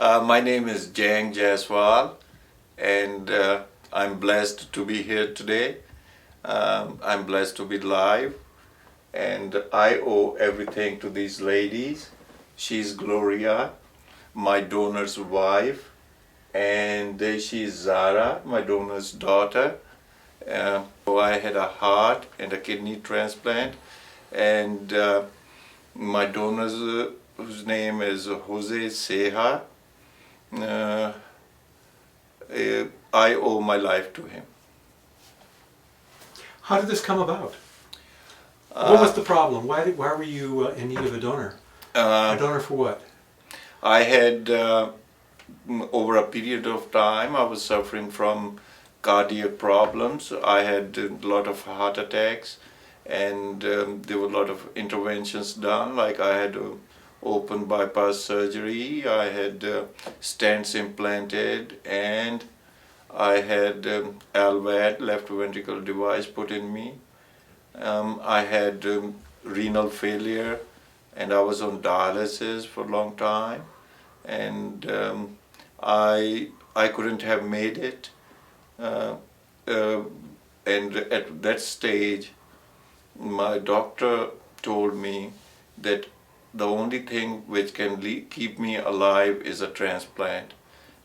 My name is Jang Jaswal, and I'm blessed to be here today. I'm blessed to be live, and I owe everything to these ladies. She's Gloria, my donor's wife, and she's Zara, my donor's daughter. So I had a heart and a kidney transplant, and my donor's whose name is Jose Ceja. Uh, I owe my life to him. How did this come about? What was the problem? Why were you in need of a donor? A donor for what? I had, over a period of time, I was suffering from cardiac problems. I had a lot of heart attacks, and there were a lot of interventions done, like I had open bypass surgery, I had stents implanted, and I had LVAD, left ventricle device, put in me. I had renal failure, and I was on dialysis for a long time, and I couldn't have made it. And at that stage, my doctor told me that the only thing which can keep me alive is a transplant.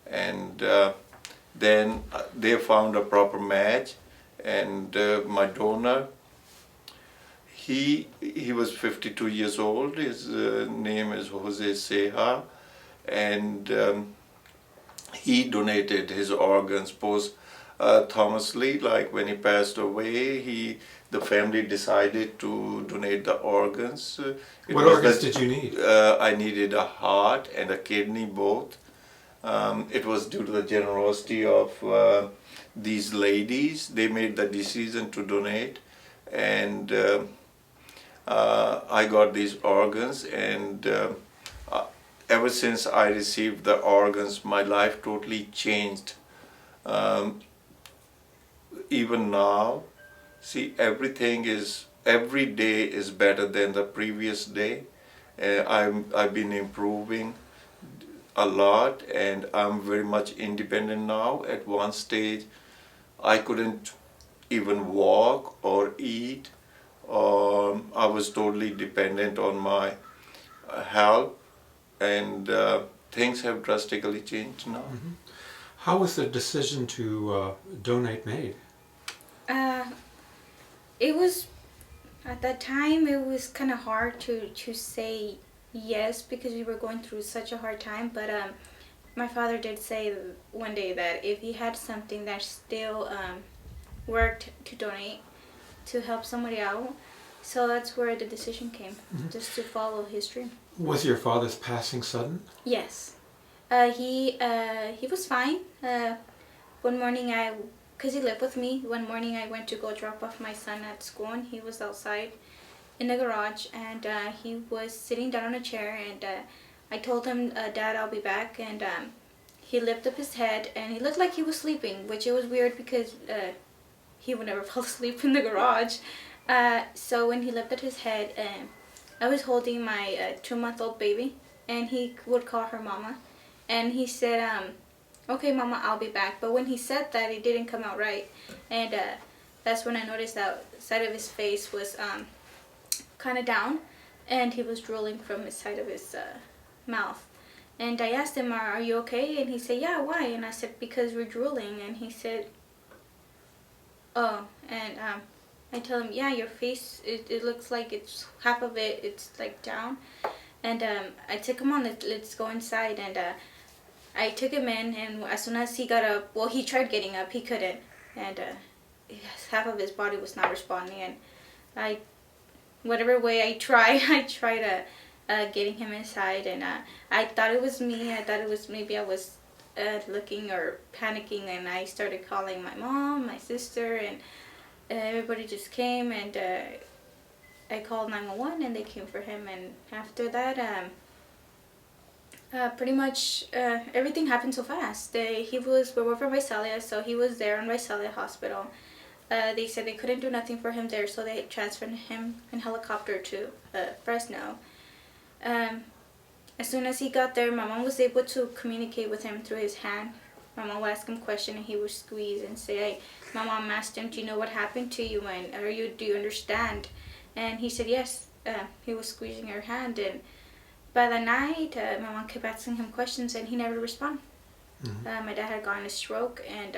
And then they found a proper match, and my donor, he was 52 years old. His name is Jose Ceja, and he donated his organs posthumously. Like when he passed away, the family decided to donate the organs. What organs did you need? I needed a heart and a kidney, both. It was due to the generosity of these ladies. They made the decision to donate, and I got these organs, and ever since I received the organs, my life totally changed. Even now, see, every day is better than the previous day. I've been improving a lot, and I'm very much independent now. At one stage, I couldn't even walk or eat. I was totally dependent on my help, and things have drastically changed now. Mm-hmm. How was the decision to donate made? It was, at that time, it was kind of hard to say yes, because we were going through such a hard time. But my father did say one day that if he had something that still worked to donate to help somebody out, so that's where the decision came, just to follow his dream. Was your father's passing sudden? Yes. He was fine. One morning because he lived with me, one morning I went to go drop off my son at school, and he was outside in the garage, and he was sitting down on a chair, and I told him, Dad, I'll be back, and he lifted up his head, and he looked like he was sleeping, which it was weird because he would never fall asleep in the garage. So when he lifted his head, I was holding my 2-month-old baby, and he would call her Mama, and he said, okay, Mama, I'll be back. But when he said that, it didn't come out right, and that's when I noticed that side of his face was kind of down, and he was drooling from the side of his mouth. And I asked him, are you okay? And he said, yeah, why? And I said, because we're drooling. And he said, oh. And I tell him, yeah, your face, it looks like it's half of it, it's like down. And I took him on, let's go inside. And I took him in, and as soon as he got up, well, he tried getting up, he couldn't. And half of his body was not responding. And whatever way I tried getting him inside. And I thought it was me. I thought it was maybe I was looking or panicking. And I started calling my mom, my sister, and everybody just came, and I called 911, and they came for him. And after that, pretty much everything happened so fast. We were from Visalia, so he was there in Visalia Hospital. They said they couldn't do nothing for him there, so they transferred him in helicopter to Fresno. As soon as he got there, my mom was able to communicate with him through his hand. My mom would ask him questions and he would squeeze and say, hey, my mom asked him, do you know what happened to you, and do you understand? And he said yes. He was squeezing her hand, and by the night, my mom kept asking him questions and he never responded. My dad had gotten a stroke, and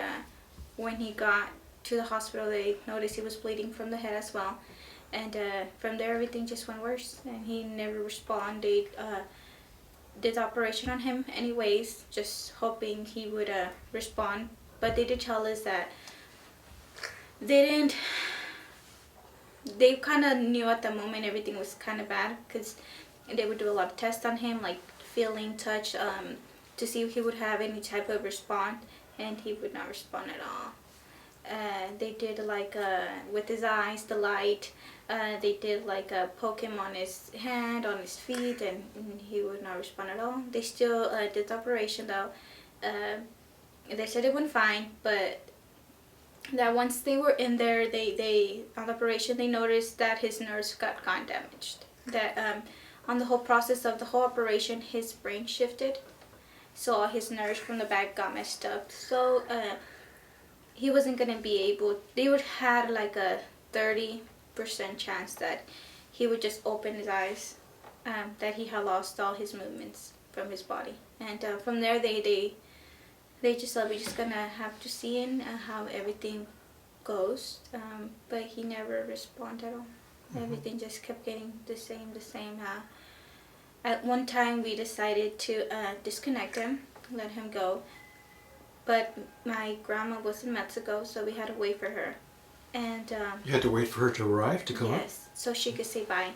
when he got to the hospital, they noticed he was bleeding from the head as well. And from there, everything just went worse, and he never responded. Did the operation on him anyways, just hoping he would respond. But they did tell us that they kind of knew at the moment everything was kind of bad, because they would do a lot of tests on him, like feeling, touch, to see if he would have any type of response, and he would not respond at all. They did like with his eyes, the light. They did like poke him on his hand, on his feet, and he would not respond at all. They still did the operation though. They said it went fine, but that once they were in there, they on the operation, they noticed that his nerves got damaged. That on the whole process of the whole operation, his brain shifted, so all his nerves from the back got messed up. So he wasn't gonna be able. They would had like a 30% chance that he would just open his eyes, that he had lost all his movements from his body. And from there, they just said, we're just gonna have to see in how everything goes. But he never responded at all. Everything just kept getting the same. At one time, we decided to disconnect him, let him go. But my grandma was in Mexico, so we had to wait for her. And you had to wait for her to arrive to come up? Yes, so she could say bye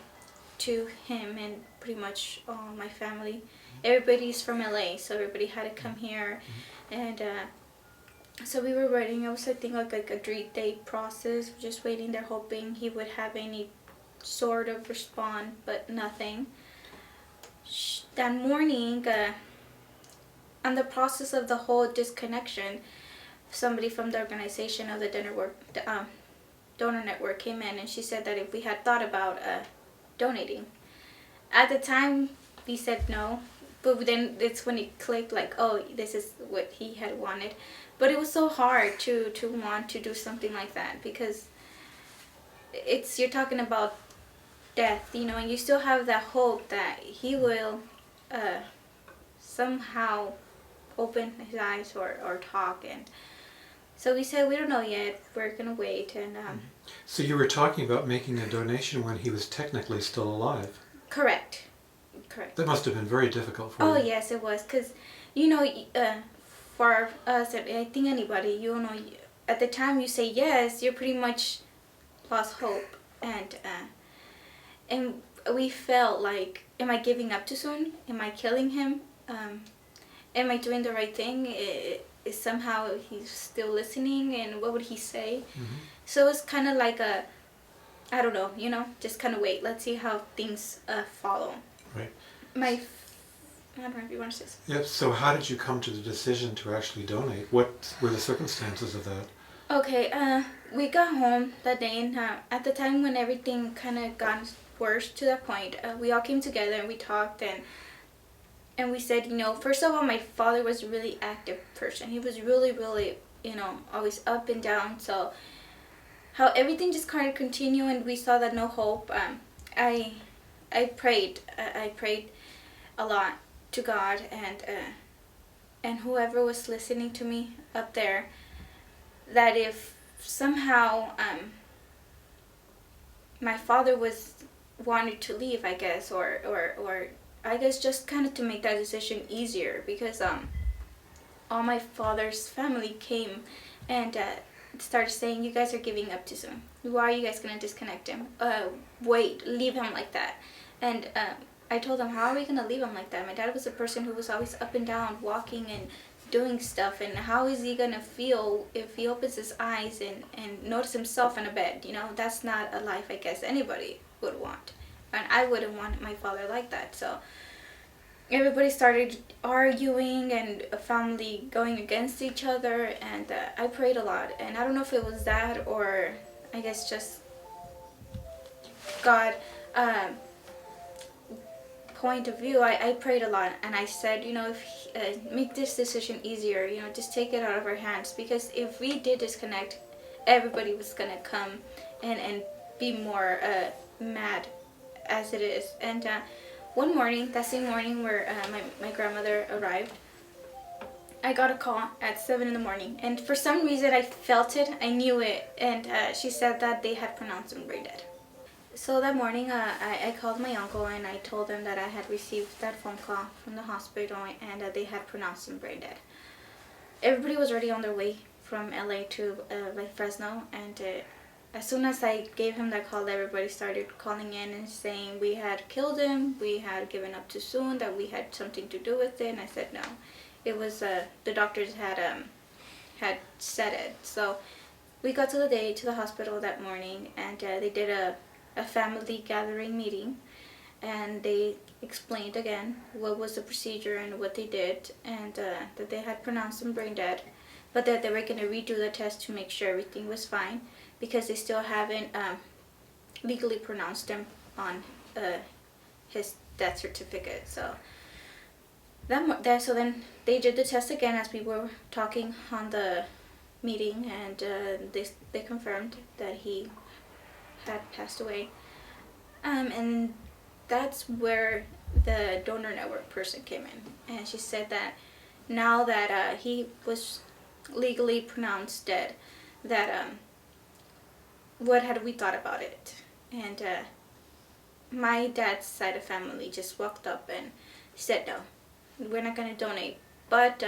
to him and pretty much all my family. Everybody's from LA, so everybody had to come here. And so we were waiting. It was, I think, like a 3-day process, just waiting there, hoping he would have any sort of response, but nothing. That morning, on the process of the whole disconnection, somebody from the organization of the donor network came in, and she said that if we had thought about donating. At the time, we said no, but then it's when it clicked, like, oh, this is what he had wanted. But it was so hard to want to do something like that, because you're talking about death, and you still have that hope that he will somehow open his eyes or talk. And so we said, we don't know yet, we're gonna wait. And so you were talking about making a donation when he was technically still alive? Correct. That must have been very difficult for you. Oh yes, it was, because for us, I think anybody, at the time you say yes, you're pretty much lost hope. And we felt like, am I giving up too soon? Am I killing him? Am I doing the right thing? Is somehow he's still listening, and what would he say? So it's kind of like I don't know, just kind of wait. Let's see how things follow. Right. I don't know if you want to say something. Yep. So how did you come to the decision to actually donate? What were the circumstances of that? Okay, we got home that day, and at the time when everything kind of got worse to that point, we all came together and we talked, and we said, first of all, my father was a really active person. He was really, really, always up and down. So how everything just kind of continued, and we saw that no hope. I prayed. I prayed a lot to God, and whoever was listening to me up there, that if somehow my father wanted to leave, I guess, or I guess just kind of to make that decision easier, because all my father's family came and started saying, you guys are giving up too soon. Why are you guys going to disconnect him? Wait, leave him like that. And I told them, how are we going to leave him like that? My dad was a person who was always up and down, walking and doing stuff, and how is he going to feel if he opens his eyes and notice himself in a bed? That's not a life I guess anybody would want. And I wouldn't want my father like that. So everybody started arguing, and a family going against each other, and I prayed a lot. And I don't know if it was that, or I guess just God point of view, I prayed a lot, and I said, if make this decision easier, just take it out of our hands, because if we did disconnect, everybody was gonna come and be more mad as it is. And one morning, that same morning where my grandmother arrived, I got a call at 7 in the morning, and for some reason I felt it, I knew it, and she said that they had pronounced him brain dead. So that morning I called my uncle and I told him that I had received that phone call from the hospital and that they had pronounced him brain dead. Everybody was already on their way from LA to Fresno, and as soon as I gave him that call, everybody started calling in and saying we had killed him, we had given up too soon, that we had something to do with it, and I said no. It was the doctors had said it. So we got to the hospital that morning, and they did a family gathering meeting, and they explained again what was the procedure and what they did, and that they had pronounced him brain dead, but that they were going to redo the test to make sure everything was fine, because they still haven't legally pronounced him on his death certificate. So so then they did the test again as we were talking on the meeting, and they confirmed that he had passed away. And that's where the donor network person came in, and she said that now that he was legally pronounced dead, that what had we thought about it. And my dad's side of family just walked up and said no, we're not going to donate. But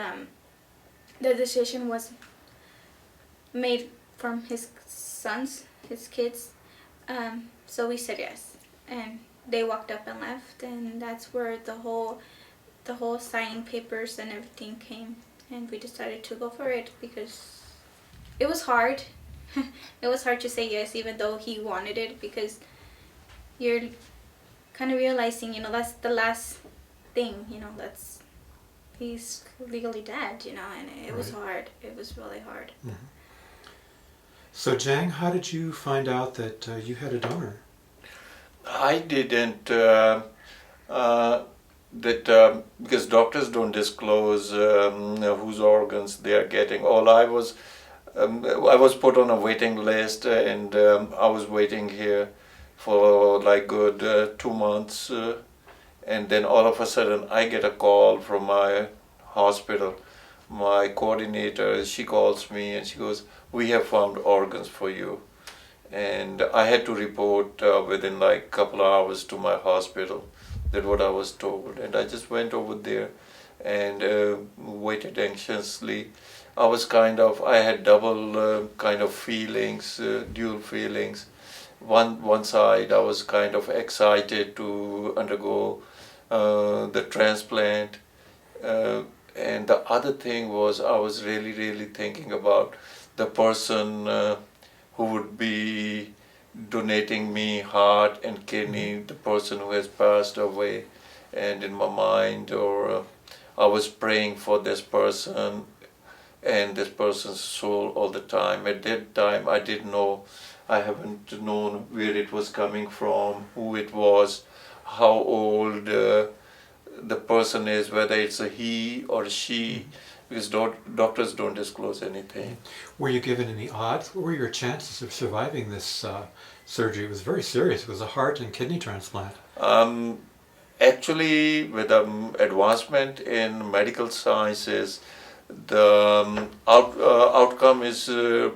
the decision was made from his kids, so we said yes, and they walked up and left, and that's where the whole signing papers and everything came, and we decided to go for it because it was hard. It was hard to say yes, even though he wanted it, because you're kind of realizing, that's the last thing, he's legally dead, and it was hard. It was really hard. Mm-hmm. So Jang, how did you find out that you had a donor? I didn't, because doctors don't disclose whose organs they are getting. All I was put on a waiting list, and I was waiting here for like good 2 months, and then all of a sudden I get a call from my hospital. My coordinator, she calls me and she goes, "We have found organs for you." And I had to report within like couple of hours to my hospital. That's what I was told, and I just went over there and waited anxiously. I had double kind of feelings, dual feelings. One side, I was kind of excited to undergo the transplant, and the other thing was I was really, really thinking about the person who would be donating me heart and kidney, the person who has passed away. And in my mind, I was praying for this person and this person's soul all the time. At that time, I haven't known where it was coming from, who it was, how old the person is, whether it's a he or she, because doctors don't disclose anything. Were you given any odds? What were your chances of surviving this surgery? It was very serious. It was a heart and kidney transplant. Actually, with advancement in medical sciences, the outcome is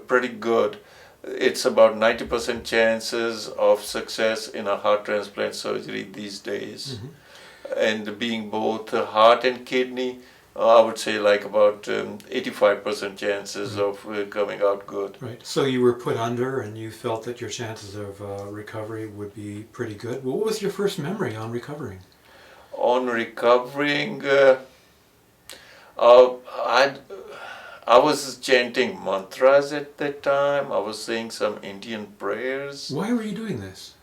pretty good. It's about 90% chances of success in a heart transplant surgery these days. Mm-hmm. And being both heart and kidney, I would say like about 85% chances mm-hmm. of coming out good. Right. So you were put under and you felt that your chances of recovery would be pretty good. What was your first memory on recovering? On recovering, I was chanting mantras at that time. I was saying some Indian prayers. Why were you doing this?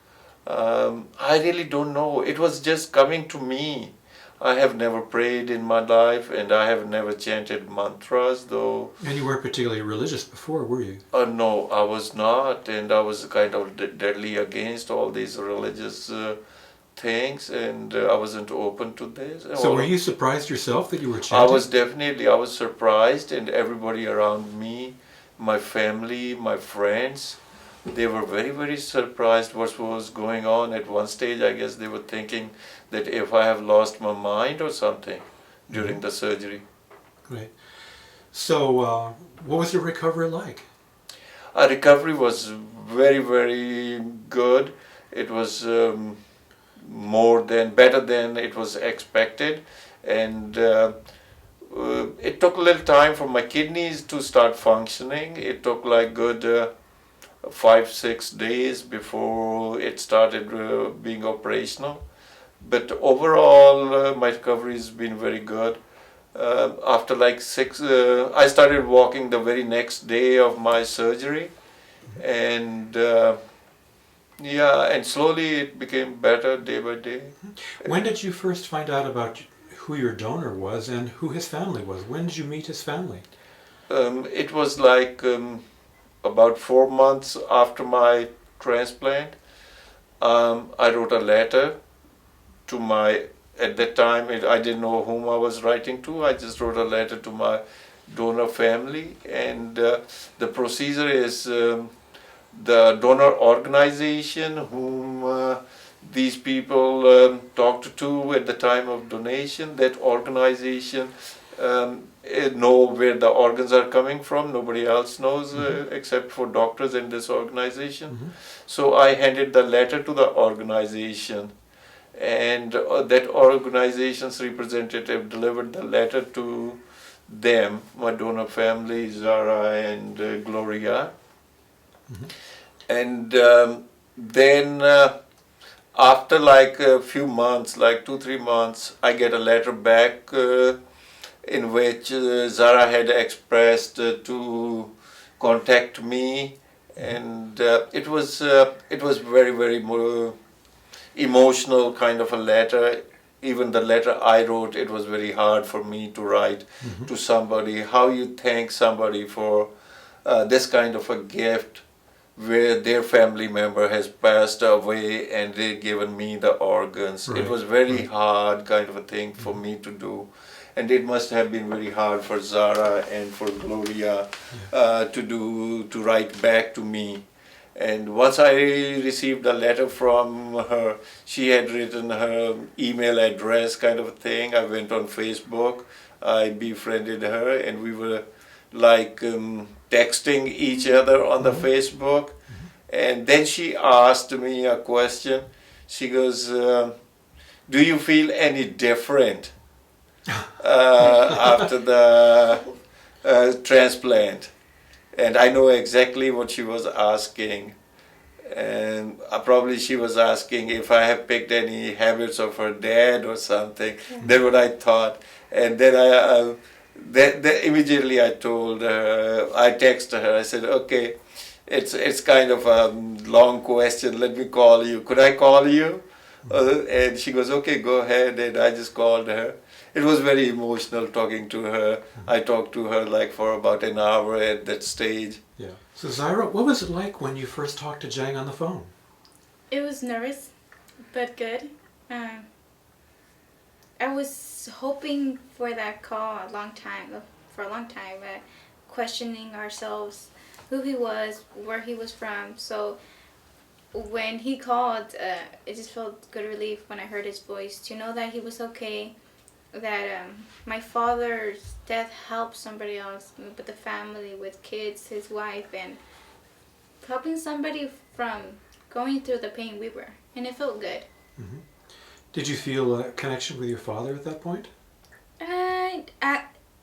I really don't know. It was just coming to me. I have never prayed in my life, and I have never chanted mantras, though. And you weren't particularly religious before, were you? No, I was not, and I was kind of deadly against all these religious things, and I wasn't open to this. So were you surprised yourself that you were I chanting? I was surprised, and everybody around me, my family, my friends, they were very, very surprised what was going on. At one stage, I guess they were thinking that if I have lost my mind or something during the surgery. Right. So what was your recovery like? Our recovery was very, very good. It was better than it was expected, and it took a little time for my kidneys to start functioning. It took like good 5-6 days before it started being operational. But overall, my recovery has been very good. After like I started walking the very next day of my surgery, and and slowly it became better day by day. When did you first find out about who your donor was and who his family was? When did you meet his family? It was like about 4 months after my transplant. I wrote a letter to at that time I didn't know whom I was writing to. I just wrote a letter to my donor family, and the procedure is the donor organization whom these people talked to at the time of donation. That organization know where the organs are coming from. Nobody else knows except for doctors in this organization. So I handed the letter to the organization, and that organization's representative delivered the letter to them, my donor family, Zara and Gloria. And then after like a few months, like 2-3 months, I get a letter back in which Zara had expressed to contact me, and it was very, very emotional kind of a letter. Even the letter I wrote, it was very hard for me to write to somebody. How you thank somebody for this kind of a gift, where their family member has passed away and they've given me the organs. Right. It was very hard kind of a thing for me to do. And it must have been very hard for Zara and for Gloria to write back to me. And once I received a letter from her, she had written her email address kind of a thing. I went on Facebook, I befriended her, and we were like texting each other on the Facebook. And then she asked me a question. She goes, do you feel any different after the transplant? And I know exactly what she was asking. And probably she was asking if I have picked any habits of her dad or something. That's what I thought. And then immediately I told her, I texted her, I said, okay, it's kind of a long question, let me call you. Could I call you? And she goes, okay, go ahead. And I just called her. It was very emotional talking to her. I talked to her like for about an hour at that stage. Yeah. So Zara, what was it like when you first talked to Jang on the phone? It was nervous, but good. I was hoping for that call for a long time, questioning ourselves, who he was, where he was from. So when he called, it just felt good relief when I heard his voice, to know that he was okay, that my father's death helped somebody else with the family, with kids, his wife, and helping somebody from going through the pain we were, and it felt good. Did you feel a connection with your father at that point?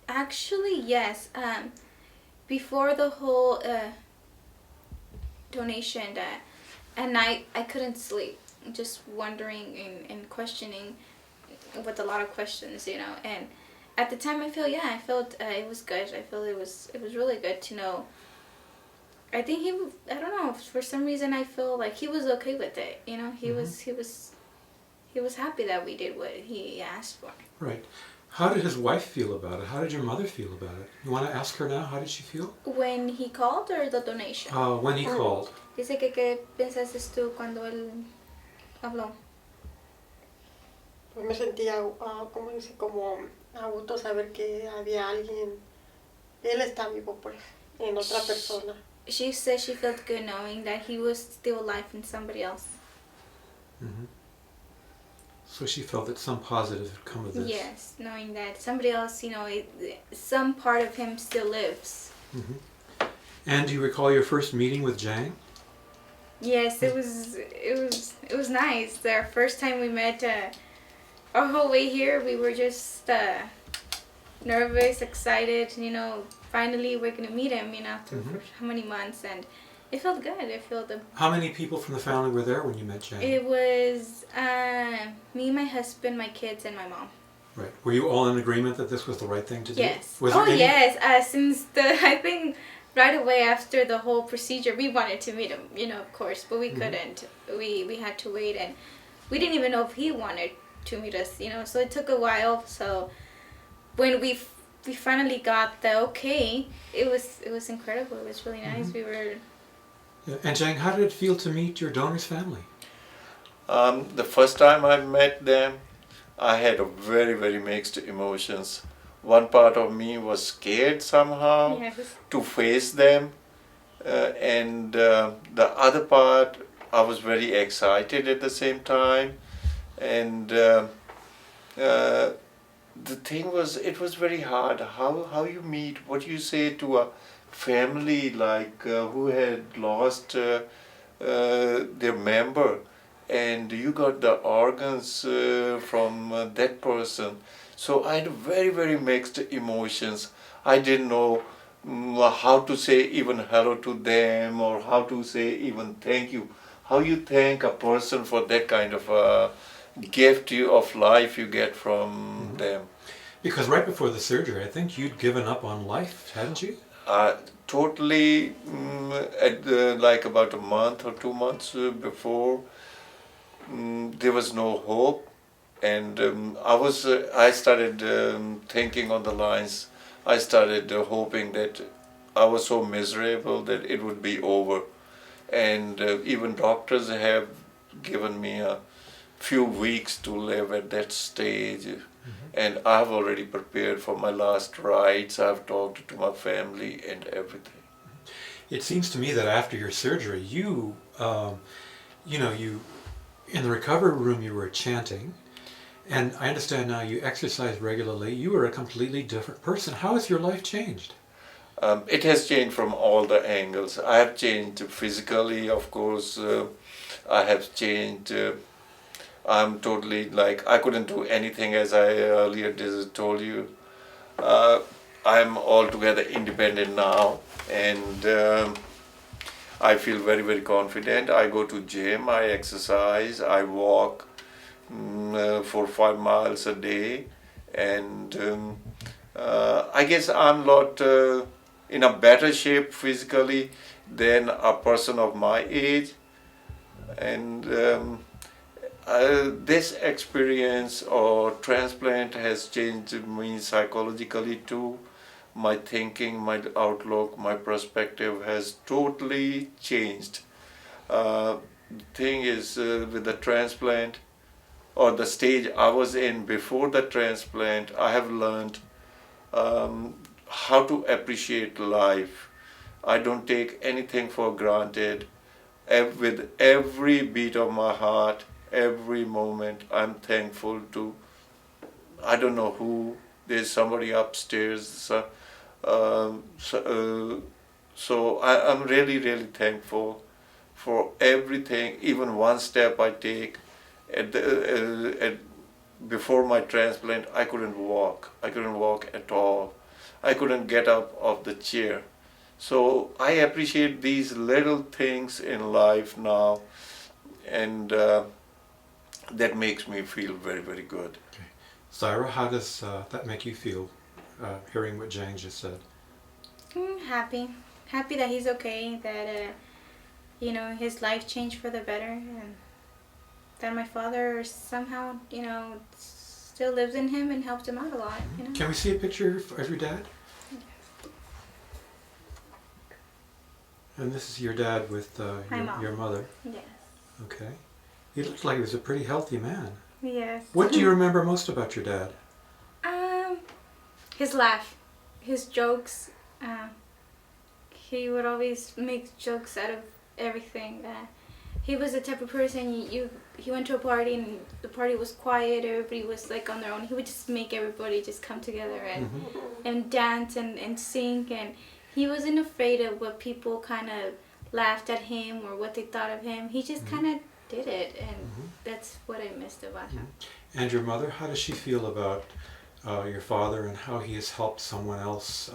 Actually, yes. Before the whole donation, at night I couldn't sleep, just wondering and questioning, with a lot of questions, and at the time I felt it was good. I felt it was really good to know. I think I don't know, for some reason I feel like he was okay with it, he was happy that we did what he asked for. Right. How did his wife feel about it? How did your mother feel about it? You want to ask her now? How did she feel? When he called, or the donation? When he called. Dice que qué pensaste tú cuando él habló. Pues me sentía, como dice, como a gusto saber que había alguien, él está vivo pues, en otra persona. She said she felt good knowing that he was still alive in somebody else. Mm-hmm. So she felt that some positive had come of this. Yes, knowing that somebody else, some part of him still lives. Mm-hmm. And do you recall your first meeting with Jang? Yes, it was nice. Our first time we met, our whole way here, we were just nervous, excited. Finally we're gonna meet him. After how many months, and it felt good. How many people from the family were there when you met Jang? It was me, my husband, my kids, and my mom. Right. Were you all in agreement that this was the right thing to do? Yes. Yes. Since I think right away after the whole procedure, we wanted to meet him, of course, but we couldn't. We had to wait, and we didn't even know if he wanted to meet us, So it took a while. So when we finally got the okay, it was incredible. It was really nice. We were. Yeah. And Jang, how did it feel to meet your donor's family? The first time I met them, I had a very, very mixed emotions. One part of me was scared somehow to face them, and the other part, I was very excited at the same time. And the thing was, it was very hard. How you meet, what you say to a family like who had lost their member, and you got the organs from that person. So I had very, very mixed emotions. I didn't know how to say even hello to them, or how to say even thank you. How you thank a person for that kind of gift of life you get from them. Because right before the surgery, I think you'd given up on life, hadn't you? Totally, like about a month or 2 months before, there was no hope, and I started thinking on the lines. I started hoping that I was so miserable that it would be over, and even doctors have given me a few weeks to live at that stage. And I've already prepared for my last rites. I've talked to my family and everything. It seems to me that after your surgery, you in the recovery room you were chanting, and I understand now you exercise regularly. You were a completely different person. How has your life changed? It has changed from all the angles. I have changed physically, of course. I have changed. I'm totally I couldn't do anything, as I earlier told you. I'm altogether independent now, and I feel very, very confident. I go to gym, I exercise, I walk for 5 miles a day, and I guess I'm not in a better shape physically than a person of my age, and this experience or transplant has changed me psychologically too. My thinking, my outlook, my perspective has totally changed. The thing is, with the transplant, or the stage I was in before the transplant, I have learned how to appreciate life. I don't take anything for granted. With every beat of my heart, every moment, I'm thankful to, I don't know who, there's somebody upstairs. So I'm really, really thankful for everything, even one step I take. Before my transplant, I couldn't walk. I couldn't walk at all. I couldn't get up off the chair. So I appreciate these little things in life now, and that makes me feel very, very good. Okay. Zaira, how does that make you feel, hearing what Jang just said? Happy that he's okay, that his life changed for the better, and that my father somehow still lives in him and helped him out a lot. Can we see a picture of your dad? And this is your dad with your mother. Yes. Okay. He looked like he was a pretty healthy man. Yes. What do you remember most about your dad? His laugh, his jokes. He would always make jokes out of everything. He was the type of person he went to a party and the party was quiet, everybody was like on their own. He would just make everybody just come together and dance and sing, and he wasn't afraid of what people kind of laughed at him or what they thought of him. He just kind of did it, and that's what I missed about him. And your mother, how does she feel about your father and how he has helped someone else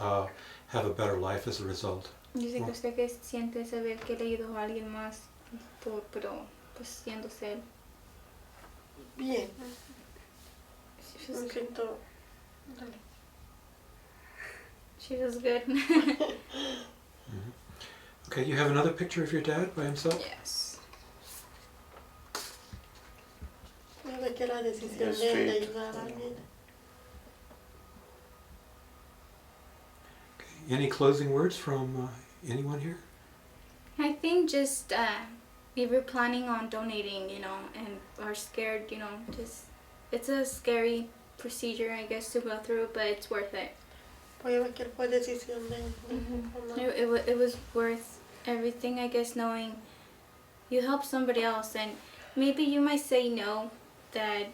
have a better life as a result? Dice que usted que siente saber que le ayudó a alguien más, pero pues siéndose él. Bien. She Me feels, siento... Dale. she feels good. Okay, you have another picture of your dad by himself? Yes. Ya ve que la decisión Yes, de él de straight. ayudar a alguien. Okay. Any closing words from anyone here? I think just if you're planning on donating, and are scared, just it's a scary procedure, I guess, to go through, but it's worth it. Pues ya ve que fue decisión de él. It was worth everything, I guess, knowing you help somebody else, and maybe you might say no, that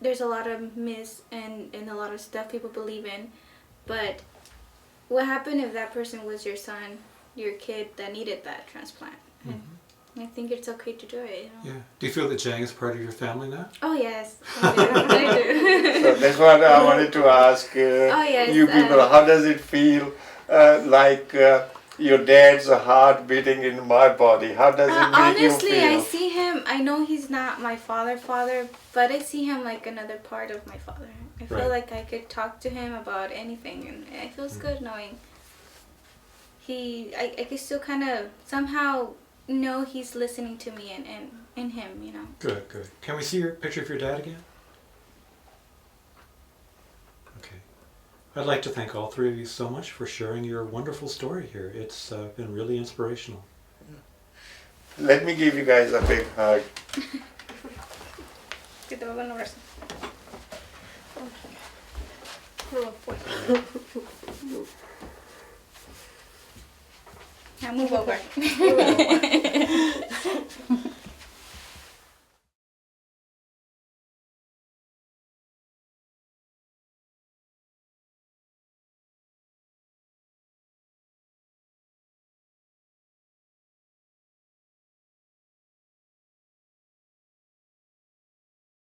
there's a lot of myths and a lot of stuff people believe in, but what happened if that person was your son, your kid that needed that transplant? And I think it's okay to do it. Yeah. Do you feel that Jang is part of your family now? Oh yes, I do. So that's what I wanted to ask yes, you people. How does it feel like your dad's heart beating in my body? How does it make you Honestly, feel? I see him. I know he's not my father, but I see him like another part of my father. I feel Right. like I could talk to him about anything, and it feels good knowing I can still kind of somehow know he's listening to me and him. Good, good. Can we see your picture of your dad again? Okay. I'd like to thank all three of you so much for sharing your wonderful story here. It's been really inspirational. Let me give you guys a big hug. Que te voy a abrazo. No, pues. Now move over.